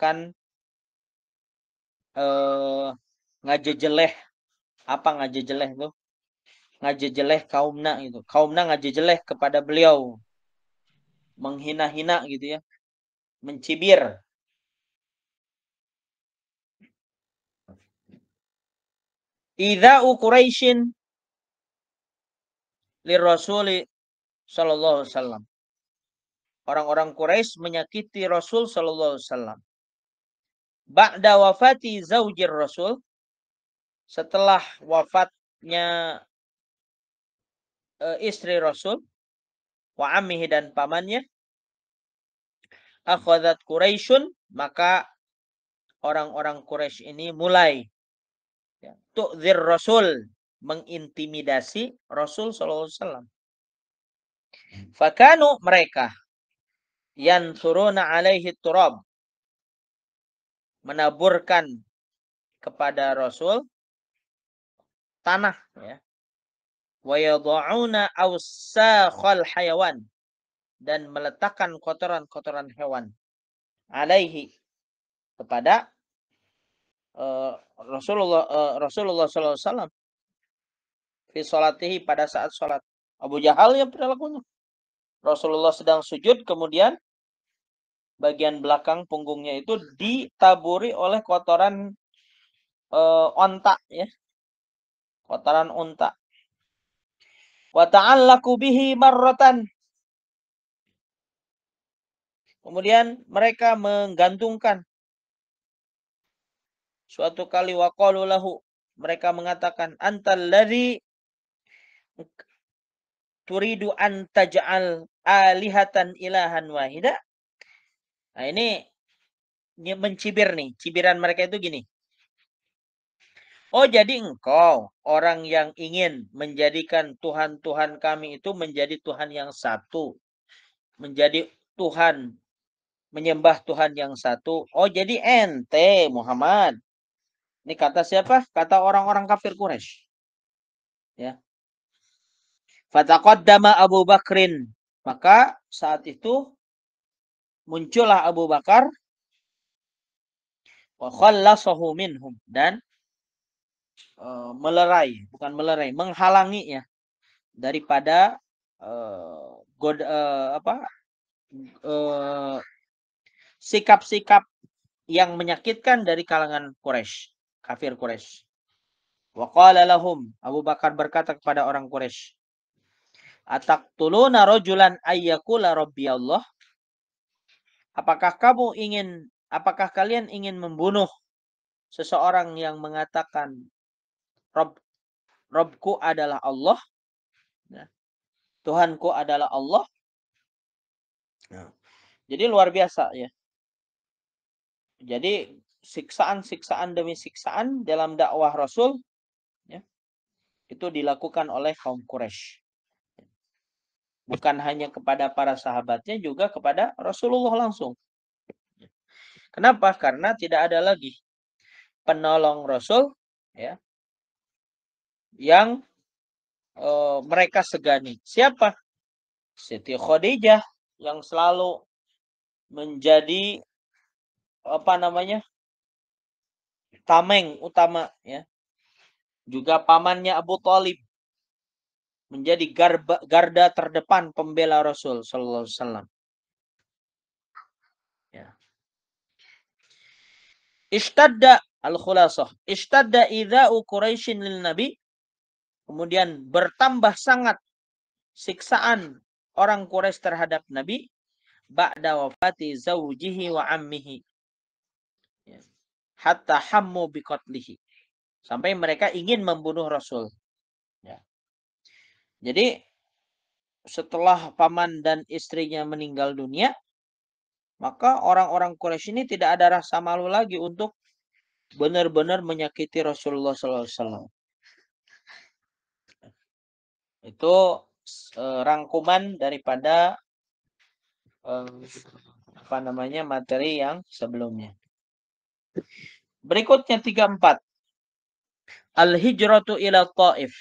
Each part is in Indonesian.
akan ngajejeleh. Apa ngajejeleh itu? Ngajejeleh kaumna gitu. Kaumna ngajejeleh kepada beliau. Menghina-hina gitu ya. Mencibir. Idza'u Quraisyin lirrasuli sallallahu alaihi wasallam. Orang-orang Quraisy menyakiti Rasul sallallahu alaihi wasallam. Ba'da wafati zaujir Rasul, setelah wafatnya istri Rasul, wa ammihi dan pamannya, akhadhat Quraisyun, maka orang-orang Quraisy ini mulai tu'dzir Rasul, mengintimidasi Rasul sallallahu alaihi wasallam. Fakanu mereka yansuruna alaihi turab, menaburkan kepada Rasul tanah ya. Wa yad'una awsakhal hayawan, dan meletakkan kotoran-kotoran hewan alaihi kepada Rasulullah sallallahu alaihi wasallam fi sholatihi, pada saat sholat. Abu Jahal yang perilakunya. Rasulullah sedang sujud, kemudian bagian belakang punggungnya itu ditaburi oleh kotoran onta ya. Kotoran onta. Wa ta'allaqu bihi marratan. Kemudian mereka menggantungkan. Suatu kali waqalu lahu, mereka mengatakan, antal ladzi turidu an taj'al alihatan ilahan wahida. Nah, ini mencibir nih. Cibiran mereka itu gini. Oh, jadi engkau orang yang ingin menjadikan Tuhan-Tuhan kami itu menjadi Tuhan yang satu. Menjadi Tuhan, menyembah Tuhan yang satu. Oh, jadi ente Muhammad. Ini kata siapa? Kata orang-orang kafir Quraisy. Ya. Fataqaddama Abu Bakrin. Maka saat itu muncullah Abu Bakar wa khallasahu minhum, dan menghalangi ya daripada sikap-sikap yang menyakitkan dari kalangan Quraisy, kafir Quraisy. Wa qala lahum, Abu Bakar berkata kepada orang Quraisy, ataqtuluna rajulan ayyakula rabbi Allah? Apakah kalian ingin membunuh seseorang yang mengatakan Robku adalah Allah, Tuhanku adalah Allah? Jadi luar biasa ya. Jadi siksaan demi siksaan dalam dakwah Rasul ya, itu dilakukan oleh kaum Quraisy. Bukan hanya kepada para sahabatnya, juga kepada Rasulullah langsung. Kenapa? Karena tidak ada lagi penolong Rasul ya yang mereka segani. Siapa? Siti Khadijah yang selalu menjadi tameng utama ya. Juga pamannya Abu Thalib menjadi garda terdepan pembela Rasul sallallahu alaihi wasallam. Ya. Ishtadda al-khulasah, ishtadda idza'u Quraisyin lil Nabi. Kemudian bertambah sangat siksaan orang Quraisy terhadap Nabi ba'da wafati zaujihi wa ammihi. Ya. Hatta hammu biqatlihi. Sampai mereka ingin membunuh Rasul. Ya. Jadi setelah paman dan istrinya meninggal dunia, maka orang-orang Quraisy ini tidak ada rasa malu lagi untuk benar-benar menyakiti Rasulullah SAW. Itu rangkuman daripada materi yang sebelumnya. Berikutnya 34. Al-hijratu ila Taif.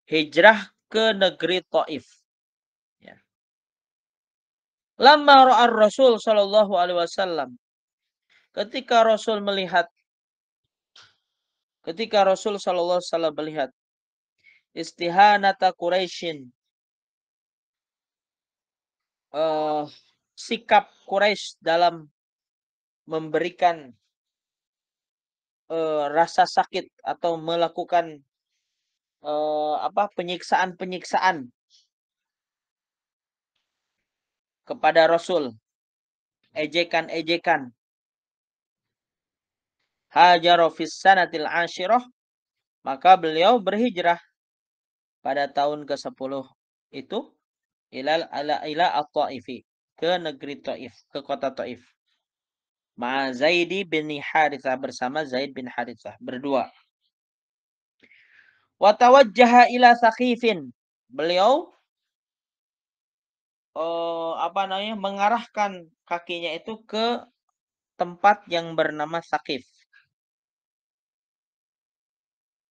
Hijrah ke negeri Taif. Ya. Lamma ra'a Rasul sallallahu alaihi wasallam ketika Rasul Sallallahu Alaihi Wasallam melihat istihanata Quraisyin, sikap Quraisy dalam memberikan rasa sakit atau melakukan penyiksaan kepada Rasul, ejekan-ejekan. Hajara fis sanatil ashirah, maka beliau berhijrah pada tahun ke-10 itu ila at-Taifi, ke negeri Taif, ke kota Taif. Ma Zaid bin Haritsah, bersama Zaid bin Haritsah berdua. Wa tawajjaha ila Saqifin. Beliau mengarahkan kakinya itu ke tempat yang bernama Saqif.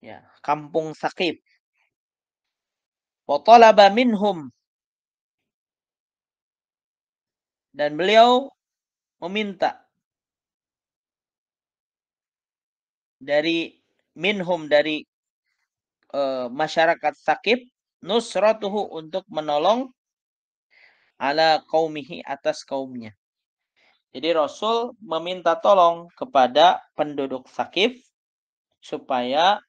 Ya, kampung Saqif. Wa talaba minhum, dan beliau meminta dari masyarakat Saqif, nusratuhu, untuk menolong ala qaumihi, atas kaumnya. Jadi Rasul meminta tolong kepada penduduk Saqif supaya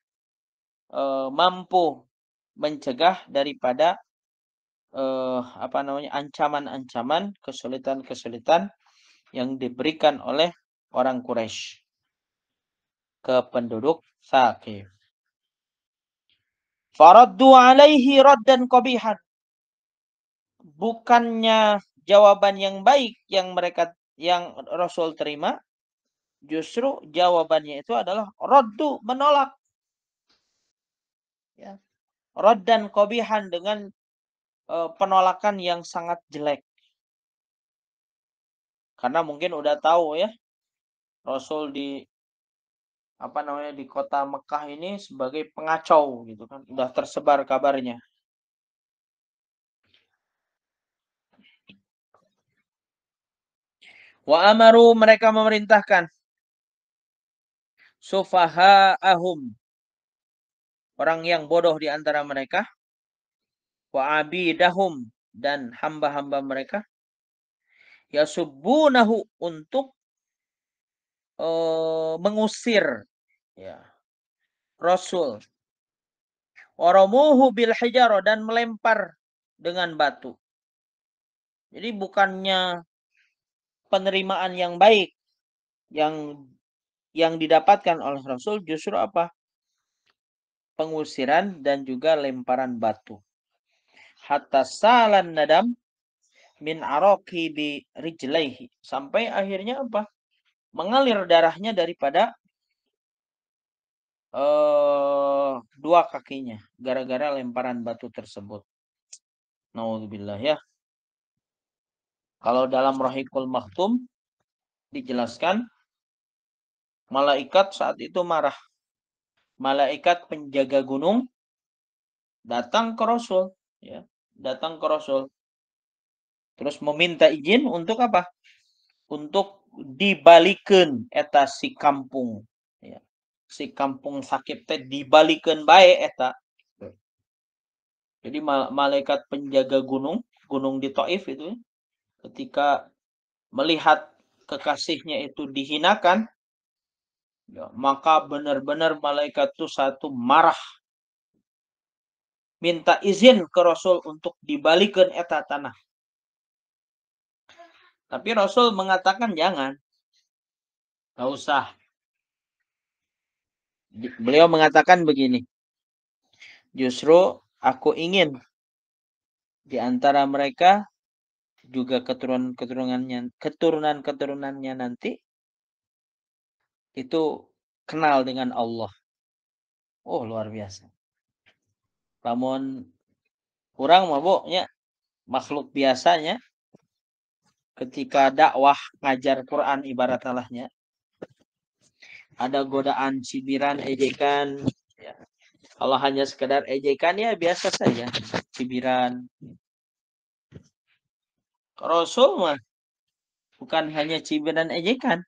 mampu mencegah daripada ancaman-ancaman, kesulitan-kesulitan yang diberikan oleh orang Quraisy ke penduduk Saqif. Faraddu alaihi raddan qabihan. Bukannya jawaban yang baik yang Rasul terima, justru jawabannya itu adalah raddu, menolak. Ya. Raddan qabihan, dengan penolakan yang sangat jelek. Karena mungkin udah tahu ya, Rasul di kota Mekah ini sebagai pengacau gitu kan, udah tersebar kabarnya. Wa amaru, mereka memerintahkan sufaha'ahum, orang yang bodoh di antara mereka, wa abidahum, dan hamba-hamba mereka, yasubbunahu, untuk mengusir ya Rasul, waramuhu bil hijarah, dan melempar dengan batu. Jadi bukannya penerimaan yang baik yang didapatkan oleh Rasul, justru apa? Pengusiran dan juga lemparan batu. Hatta salan nadam min araqi bi rijlaihi, sampai akhirnya apa? Mengalir darahnya daripada dua kakinya gara-gara lemparan batu tersebut. Naudzubillah ya. Kalau dalam Rahiqul Maktum dijelaskan, malaikat saat itu marah. Malaikat penjaga gunung datang ke Rasul, ya, datang ke Rasul. Terus meminta izin untuk apa? Untuk dibalikin eta si kampung, ya. Si kampung Saqif teh dibalikin bae eta. Jadi malaikat penjaga gunung di Taif itu, ketika melihat kekasihnya itu dihinakan, ya, maka benar-benar malaikat itu satu marah, minta izin ke Rasul untuk dibalikin eta tanah. Tapi Rasul mengatakan jangan, nggak usah. Beliau mengatakan begini, justru aku ingin di antara mereka juga keturunannya nanti itu kenal dengan Allah. Oh, luar biasa. Namun orang mabuknya makhluk biasanya ketika dakwah ngajar Quran ibarat alahnya, ada godaan, cibiran, ejekan. Ya. Kalau hanya sekedar ejekan ya biasa saja, cibiran. Rasul mah bukan hanya cibiran, ejekan.